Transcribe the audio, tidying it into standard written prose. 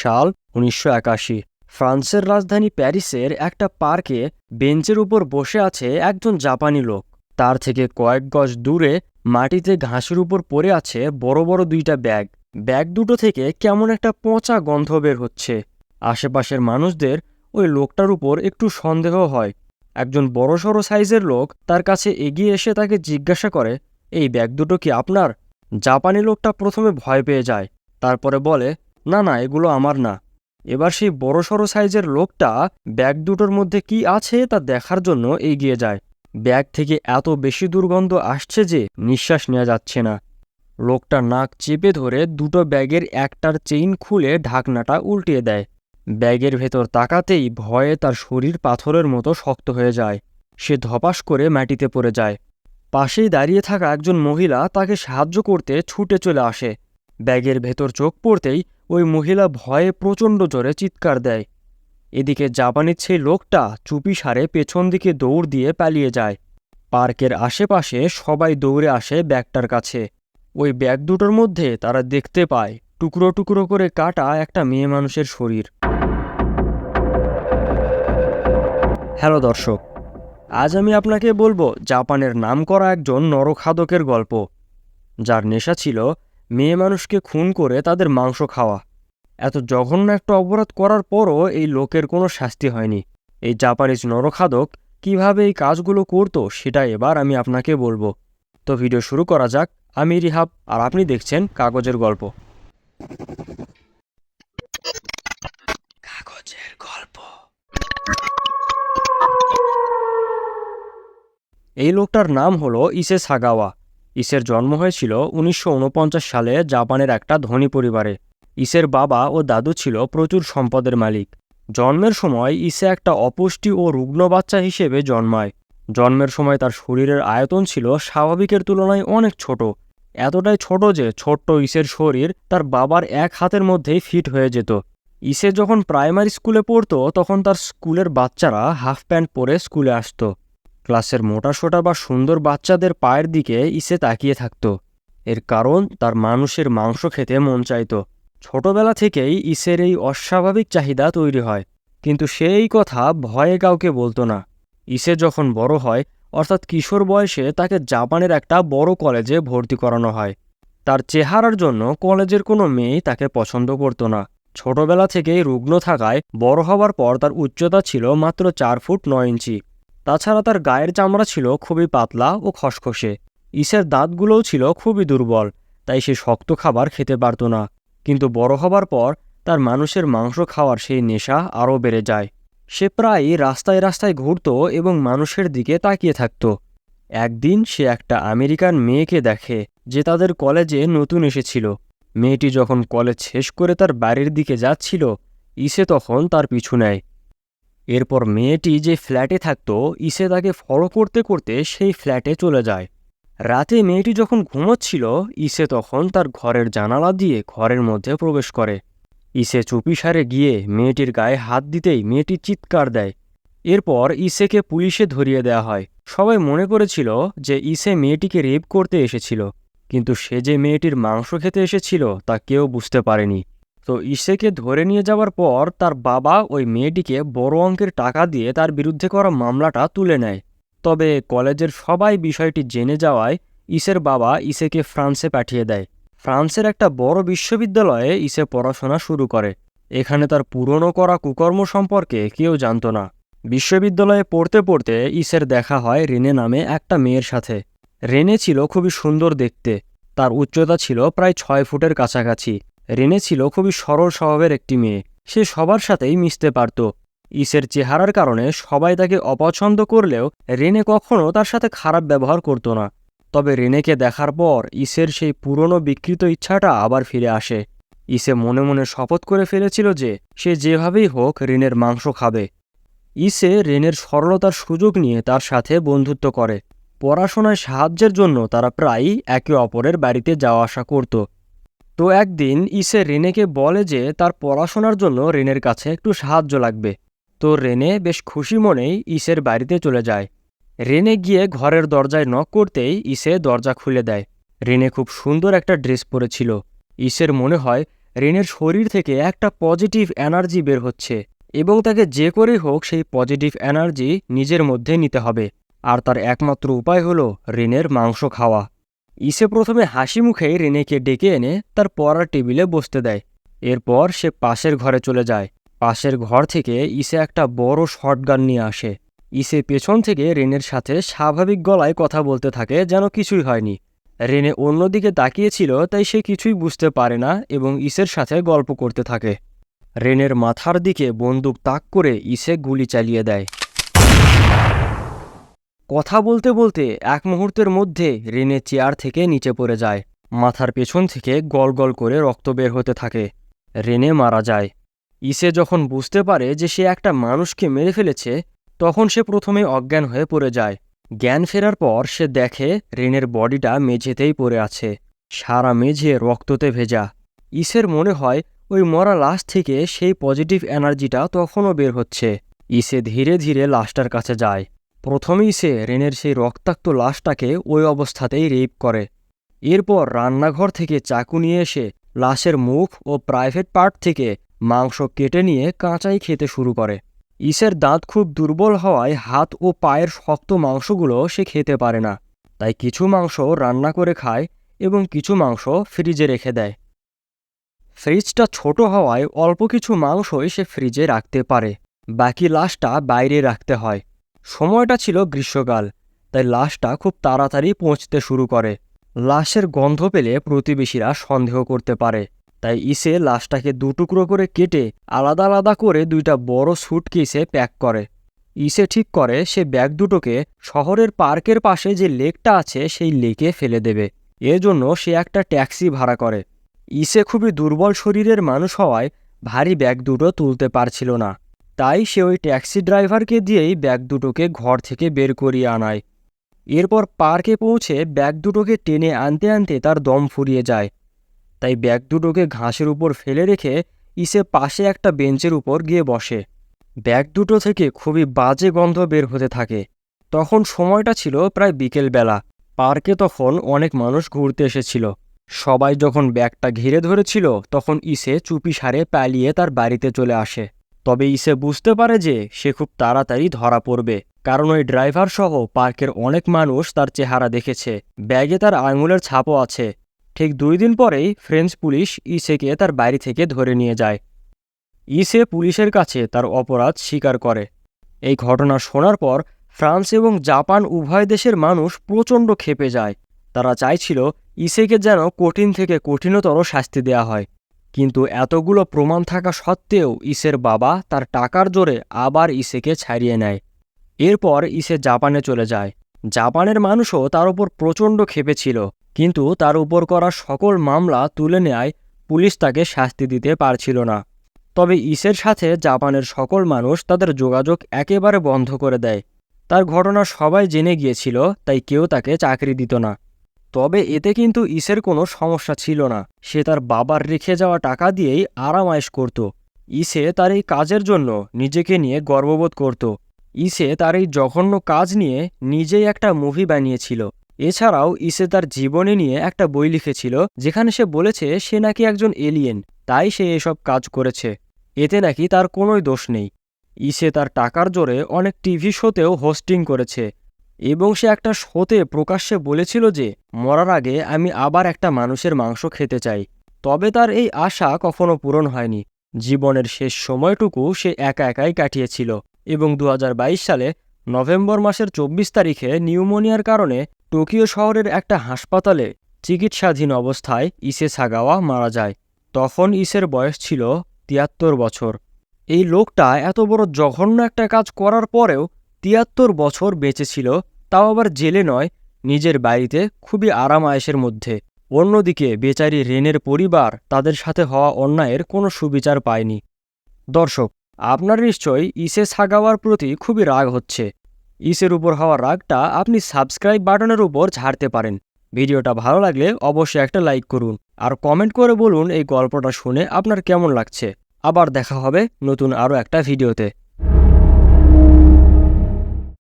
সাল ১৯৮১। ফ্রান্সের রাজধানী প্যারিসের একটা পার্কে বেঞ্চের উপর বসে আছে একজন জাপানি লোক। তার থেকে কয়েক গজ দূরে মাটিতে ঘাসের উপর পড়ে আছে বড় বড় দুইটা ব্যাগ। ব্যাগ দুটো থেকে কেমন একটা পচা গন্ধ বের হচ্ছে। আশেপাশের মানুষদের ওই লোকটার উপর একটু সন্দেহ হয়। একজন বড়সড় সাইজের লোক তার কাছে এগিয়ে এসে তাকে জিজ্ঞাসা করে, এই ব্যাগ দুটো কি আপনার? জাপানি লোকটা প্রথমে ভয় পেয়ে যায়, তারপরে বলে, না না, এগুলো আমার না। এবার সেই বড়সড় সাইজের লোকটা ব্যাগ দুটোর মধ্যে কি আছে তা দেখার জন্য এগিয়ে যায়। ব্যাগ থেকে এত বেশি দুর্গন্ধ আসছে যে নিঃশ্বাস নেওয়া যাচ্ছে না। লোকটা নাক চেপে ধরে দুটো ব্যাগের একটার চেইন খুলে ঢাকনাটা উল্টিয়ে দেয়। ব্যাগের ভেতর তাকাতেই ভয়ে তার শরীর পাথরের মতো শক্ত হয়ে যায়। সে ধপাস করে মাটিতে পড়ে যায়। পাশেই দাঁড়িয়ে থাকা একজন মহিলা তাকে সাহায্য করতে ছুটে চলে আসে। ব্যাগের ভেতর চোখ পড়তেই ওই মহিলা ভয়ে প্রচণ্ড জোরে চিৎকার দেয়। এদিকে জাপানির সেই লোকটা চুপিসারে পেছন দিকে দৌড় দিয়ে পালিয়ে যায়। পার্কের আশেপাশে সবাই দৌড়ে আসে ব্যাগটার কাছে। ওই ব্যাগ দুটোর মধ্যে তারা দেখতে পায় টুকরো টুকরো করে কাটা একটা মেয়ে মানুষের শরীর। হ্যালো দর্শক, আজ আমি আপনাকে বলবো জাপানের নামকরা একজন নরখাদকের গল্প, যার নেশা ছিল মেয়ে মানুষকে খুন করে তাদের মাংস খাওয়া। এত জঘন্য একটা অপরাধ করার পরও এই লোকের কোনো শাস্তি হয়নি। এই জাপানিজ নরখাদক কিভাবে এই কাজগুলো করত সেটা এবার আমি আপনাকে বলবো। তো ভিডিও শুরু করা যাক। আমি রিহাব, আর আপনি দেখছেন কাগজের গল্প। কাগজের গল্প। এই লোকটার নাম হলো ইসে সাগাওয়া। ইসের জন্ম হয়েছিল ১৯৪৯ সালে জাপানের একটা ধনী পরিবারে। ইসের বাবা ও দাদু ছিল প্রচুর সম্পদের মালিক। জন্মের সময় ইসে একটা অপুষ্টি ও রুগ্ন বাচ্চা হিসেবে জন্মায়। জন্মের সময় তার শরীরের আয়তন ছিল স্বাভাবিকের তুলনায় অনেক ছোট। এতটাই ছোট যে ছোট্ট ইসের শরীর তার বাবার এক হাতের মধ্যেই ফিট হয়ে যেত। ইসে যখন প্রাইমারি স্কুলে পড়তো তখন তার স্কুলের বাচ্চারা হাফ প্যান্ট পরে স্কুলে আসতো। ক্লাসের মোটাসোটা বা সুন্দর বাচ্চাদের পায়ের দিকে ইসে তাকিয়ে থাকত। এর কারণ তার মানুষের মাংস খেতে মন চাইত। ছোটবেলা থেকেই ইসের এই অস্বাভাবিক চাহিদা তৈরি হয়, কিন্তু সে এই কথা ভয়ে কাউকে বলতো না। ইসে যখন বড় হয়, অর্থাৎ কিশোর বয়সে, তাকে জাপানের একটা বড় কলেজে ভর্তি করানো হয়। তার চেহারার জন্য কলেজের কোনো মেয়েই তাকে পছন্দ করত না। ছোটবেলা থেকেই রুগ্ন থাকায় বড় হবার পর তার উচ্চতা ছিল মাত্র ৪ ফুট ৯ ইঞ্চি। তাছাড়া তার গায়ের চামড়া ছিল খুবই পাতলা ও খসখসে। ইসের দাঁতগুলোও ছিল খুবই দুর্বল, তাই সে শক্ত খাবার খেতে পারত না। কিন্তু বড় হবার পর তার মানুষের মাংস খাওয়ার সেই নেশা আরও বেড়ে যায়। সে প্রায়ই রাস্তায় রাস্তায় ঘুরত এবং মানুষের দিকে তাকিয়ে থাকত। একদিন সে একটা আমেরিকান মেয়েকে দেখে, যে তাদের কলেজে নতুন এসেছিল। মেয়েটি যখন কলেজ শেষ করে তার বাড়ির দিকে যাচ্ছিল, ইসে তখন তার পিছু নেয়। এরপর মেয়েটি যে ফ্ল্যাটে থাকত, ইসে তাকে ফলো করতে করতে সেই ফ্ল্যাটে চলে যায়। রাতে মেয়েটি যখন ঘুমোচ্ছিল, ইসে তখন তার ঘরের জানালা দিয়ে ঘরের মধ্যে প্রবেশ করে। ইসে চুপিসারে গিয়ে মেয়েটির গায়ে হাত দিতেই মেয়েটি চিৎকার দেয়। এরপর ইসেকে পুলিশে ধরিয়ে দেওয়া হয়। সবাই মনে করেছিল যে ইসে মেয়েটিকে রেপ করতে এসেছিল, কিন্তু সে যে মেয়েটির মাংস খেতে এসেছিল তা কেউ বুঝতে পারেনি। তো ইসেকে ধরে নিয়ে যাওয়ার পর তার বাবা ওই মেয়েটিকে বড় অঙ্কের টাকা দিয়ে তার বিরুদ্ধে করা মামলাটা তুলে নেয়। তবে কলেজের সবাই বিষয়টি জেনে যাওয়ায় ইসের বাবা ইসেকে ফ্রান্সে পাঠিয়ে দেয়। ফ্রান্সের একটা বড় বিশ্ববিদ্যালয়ে ইসে পড়াশোনা শুরু করে। এখানে তার পুরনো করা কুকর্ম সম্পর্কে কেউ জানত না। বিশ্ববিদ্যালয়ে পড়তে পড়তে ইসের দেখা হয় রেনে নামে একটা মেয়ের সাথে। রেনে ছিল খুবই সুন্দর দেখতে। তার উচ্চতা ছিল প্রায় ৬ ফুটের কাছাকাছি। রেনে ছিল খুবই সরল স্বভাবের একটি মেয়ে। সে সবার সাথেই মিশতে পারত। ইসের চেহারার কারণে সবাই তাকে অপছন্দ করলেও রেনে কখনো তার সাথে খারাপ ব্যবহার করত না। তবে রেনেকে দেখার পর ইসের সেই পুরনো বিকৃত ইচ্ছাটা আবার ফিরে আসে। ইসে মনে মনে শপথ করে ফেলেছিল যে সে যেভাবেই হোক রেনের মাংস খাবে। ইসে রেনের সরলতার সুযোগ নিয়ে তার সাথে বন্ধুত্ব করে। পড়াশোনায় সাহায্যের জন্য তারা প্রায়ই একে অপরের বাড়িতে যাওয়া আসা করত। তো একদিন ইসে রেনেকে বলে যে তার পড়াশোনার জন্য রেনের কাছে একটু সাহায্য লাগবে। তো রেনে বেশ খুশি মনেই ইসের বাড়িতে চলে যায়। রেনে গিয়ে ঘরের দরজায় নক করতেই ইসে দরজা খুলে দেয়। রেনে খুব সুন্দর একটা ড্রেস পরেছিল। ইসের মনে হয় রেনের শরীর থেকে একটা পজিটিভ এনার্জি বের হচ্ছে এবং তাকে যে করেই হোক সেই পজিটিভ এনার্জি নিজের মধ্যে নিতে হবে। আর তার একমাত্র উপায় হলো রেনের মাংস খাওয়া। ইসে প্রথমে হাসি মুখেই রেনেকে ডেকে এনে তার পড়ার টেবিলে বসতে দেয়। এরপর সে পাশের ঘরে চলে যায়। পাশের ঘর থেকে ইসে একটা বড় শটগান নিয়ে আসে। ইসে পেছন থেকে রেনের সাথে স্বাভাবিক গলায় কথা বলতে থাকে যেন কিছুই হয়নি। রেনে অন্যদিকে তাকিয়েছিল, তাই সে কিছুই বুঝতে পারে না এবং ইসের সাথে গল্প করতে থাকে। রেনের মাথার দিকে বন্দুক তাক করে ইসে গুলি চালিয়ে দেয়। কথা বলতে বলতে এক মুহূর্তের মধ্যে রেনে চেয়ার থেকে নিচে পড়ে যায়। মাথার পেছন থেকে গল গল করে রক্ত বের হতে থাকে। রেনে মারা যায়। ইসে যখন বুঝতে পারে যে সে একটা মানুষকে মেরে ফেলেছে, তখন সে প্রথমে অজ্ঞান হয়ে পড়ে যায়। জ্ঞান ফেরার পর সে দেখে রেনের বডিটা মেঝেতেই পড়ে আছে, সারা মেঝে রক্ততে ভেজা। ইসের মনে হয় ওই মরা লাশ থেকে সেই পজিটিভ এনার্জিটা তখনও বের হচ্ছে। ইসে ধীরে ধীরে লাশটার কাছে যায়। প্রথমেই সে রেনের সেই রক্তাক্ত লাশটাকে ওই অবস্থাতেই রেপ করে। এরপর রান্নাঘর থেকে চাকু নিয়ে এসে লাশের মুখ ও প্রাইভেট পার্ট থেকে মাংস কেটে নিয়ে কাঁচাই খেতে শুরু করে। ইসের দাঁত খুব দুর্বল হওয়ায় হাত ও পায়ের শক্ত মাংসগুলো সে খেতে পারে না, তাই কিছু মাংস রান্না করে খায় এবং কিছু মাংস ফ্রিজে রেখে দেয়। ফ্রিজটা ছোট হওয়ায় অল্প কিছু মাংসই সে ফ্রিজে রাখতে পারে, বাকি লাশটা বাইরে রাখতে হয়। সময়টা ছিল গ্রীষ্মকাল, তাই লাশটা খুব তাড়াতাড়ি পৌঁছতে শুরু করে। লাশের গন্ধ পেলে প্রতিবেশীরা সন্দেহ করতে পারে, তাই ইসে লাশটাকে দুটুকরো করে কেটে আলাদা আলাদা করে দুইটা বড় স্যুটকেসে প্যাক করে। ইসে ঠিক করে সে ব্যাগ দুটোকে শহরের পার্কের পাশে যে লেকটা আছে সেই লেকে ফেলে দেবে। এজন্য সে একটা ট্যাক্সি ভাড়া করে। ইসে খুবই দুর্বল শরীরের মানুষ হওয়ায় ভারী ব্যাগ দুটো তুলতে পারছিল না, তাই সে ওই ট্যাক্সি ড্রাইভারকে দিয়েই ব্যাগ দুটোকে ঘর থেকে বের করিয়ে আনায়। এরপর পার্কে পৌঁছে ব্যাগ দুটোকে টেনে আনতে আনতে তার দম ফুরিয়ে যায়, তাই ব্যাগ দুটোকে ঘাসের উপর ফেলে রেখে ইসে পাশে একটা বেঞ্চের উপর গিয়ে বসে। ব্যাগ দুটো থেকে খুবই বাজে গন্ধ বের হতে থাকে। তখন সময়টা ছিল প্রায় বিকেলবেলা। পার্কে তখন অনেক মানুষ ঘুরতে এসেছিল। সবাই যখন ব্যাগটা ঘিরে ধরেছিল, তখন ইসে চুপিসারে পালিয়ে তার বাড়িতে চলে আসে। তবে ইসে বুঝতে পারে যে সে খুব তাড়াতাড়ি ধরা পড়বে, কারণ ওই ড্রাইভার সহ পার্কের অনেক মানুষ তার চেহারা দেখেছে। ব্যাগে তার আঙুলের ছাপও আছে। ঠিক 2 দিন পরেই ফ্রেঞ্চ পুলিশ ইসেকে তার বাড়ি থেকে ধরে নিয়ে যায়। ইসে পুলিশের কাছে তার অপরাধ স্বীকার করে। এই ঘটনা শোনার পর ফ্রান্স এবং জাপান উভয় দেশের মানুষ প্রচণ্ড ক্ষেপে যায়। তারা চাইছিল ইসেকে যেন কঠিন থেকে কঠিনতর শাস্তি দেয়া হয়। কিন্তু এতগুলো প্রমাণ থাকা সত্ত্বেও ইসের বাবা তার টাকার জোরে আবার ইসেকে ছাড়িয়ে নেয়। এরপর ইসে জাপানে চলে যায়। জাপানের মানুষও তার উপর প্রচণ্ড ক্ষেপে ছিল, কিন্তু তার উপর করা সকল মামলা তুলে নেয় পুলিশ তাকে শাস্তি দিতে পারছিল না। তবে ইসের সাথে জাপানের সকল মানুষ তাদের যোগাযোগ একেবারে বন্ধ করে দেয়। তার ঘটনা সবাই জেনে গিয়েছিল, তাই কেউ তাকে চাকরি দিত না। তবে এতে কিন্তু ইসের কোনো সমস্যা ছিল না। সে তার বাবার রেখে যাওয়া টাকা দিয়েই আরামায়েশ করত। ইসে তার এই কাজের জন্য নিজেকে নিয়ে গর্ববোধ করত। ইসে তার এই জঘন্য কাজ নিয়ে নিজেই একটা মুভি বানিয়েছিল। এছাড়াও ইসে তার জীবনী নিয়ে একটা বই লিখেছিল, যেখানে সে বলেছে সে নাকি একজন এলিয়েন, তাই সে এসব কাজ করেছে। এতে নাকি তার কোনোই দোষ নেই। ইসে তার টাকার জোরে অনেক টিভি শোতেও হোস্টিং করেছে এবং সে একটা শোতে প্রকাশ্যে বলেছিল যে মরার আগে আমি আবার একটা মানুষের মাংস খেতে চাই। তবে তার এই আশা কখনো পূরণ হয়নি। জীবনের শেষ সময়টুকু সে একা একাই কাটিয়েছিল এবং 2022 সালে নভেম্বর মাসের 24 তারিখে নিউমোনিয়ার কারণে টোকিও শহরের একটা হাসপাতালে চিকিৎসাধীন অবস্থায় ইসে সাগাওয়া মারা যায়। তখন ইসের বয়স ছিল 73 বছর। এই লোকটা এত বড় জঘন্য একটা কাজ করার পরেও 73 বছর বেঁচে ছিল, তাও আবার জেলে নয়, নিজের বাড়িতে খুবই আরাম আয়েশের মধ্যে। অন্যদিকে বেচারি রেনের পরিবার তাদের সাথে হওয়া অন্যায়ের কোনো সুবিচার পায়নি। দর্শক, আপনার নিশ্চয়ই ইসে সাগাওয়ার প্রতি খুবই রাগ হচ্ছে। ইসের উপর হওয়া রাগটা আপনি সাবস্ক্রাইব বাটনের উপর ঝাড়তে পারেন। ভিডিওটা ভালো লাগলে অবশ্যই একটা লাইক করুন আর কমেন্ট করে বলুন এই গল্পটা শুনে আপনার কেমন লাগছে। আবার দেখা হবে নতুন আরও একটা ভিডিওতে।